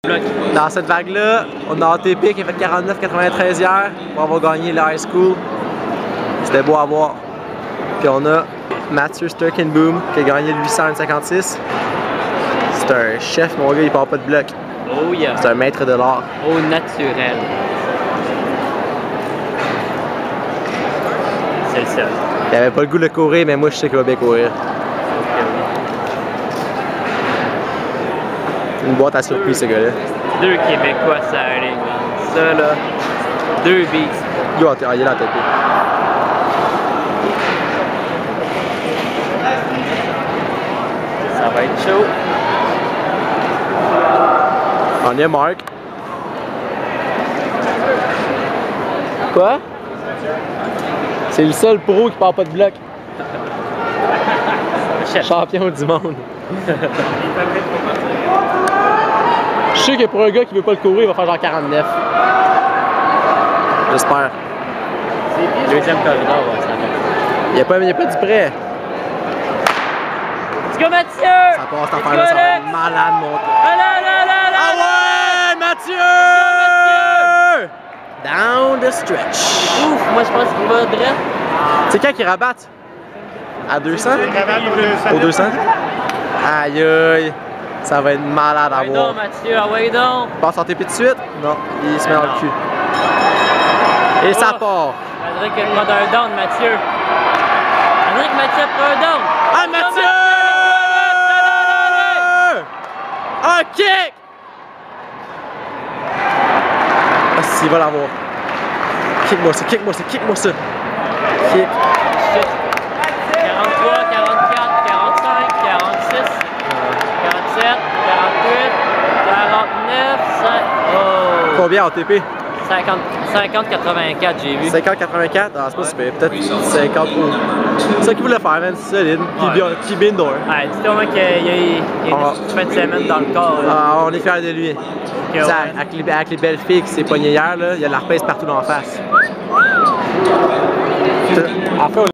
Dans cette vague-là, on a ATP qui a fait 49,93 hier pour avoir gagné le high school. C'était beau à voir. Puis on a Mathieu Sturkenboom qui a gagné le 856. C'est un chef, mon gars, il part pas de bloc. Oh yeah. C'est un maître de l'art. Au naturel. C'est le seul. Il avait pas le goût de courir, mais moi je sais qu'il va bien courir. Une boîte à surprise, ce gars-là. Deux Québécois, ça arrive. Ça là. Deux beats. Yo, il est là, tapé. Ça va être chaud. On y a Marc. Quoi? C'est le seul pro qui part pas de bloc. Champion du monde. Je sais que pour un gars qui veut pas le courir, il va faire genre 49. J'espère. Deuxième corridor, ça va. Il a pas du prêt. Let's go Mathieu! Ça passe cette affaire-là, ça va être malade mon gars. Ah ouais, Mathieu! Down the stretch. Ouf, moi je pense qu'il va direct. C'est quand qu'ils rabattent? À 200? Au 200? Aïe aïe. Ça va être malade à Ah ouais voir. donc Mathieu, ah ouais donc! Passe en TP tout de suite? Non, il se met dans le cul. Et ça part. André qui prend un down, Mathieu. André que Mathieu prend un down. Ah, Mathieu! Un kick! Ah, s'il va l'avoir. Kick-moi ça, kick-moi ça, kick-moi ça. Kick. 43, 44, 45, 46, 47, 48, 49, 5. Oh! Combien en TP? 50, 84, j'ai vu. 50-84? Ah, c'est pas super. Peut-être 50 ou. C'est ça qu'il voulait faire, man. C'est solide. Puis bin door. Ouais, dis-toi au moins qu'il y a une fin de semaine dans le corps. Là. Ah, on est fiers de lui. Okay, Ouais. ouais. Avec les belles filles qui s'est pogné hier, là, il y a de la repèse partout dans la face. Après,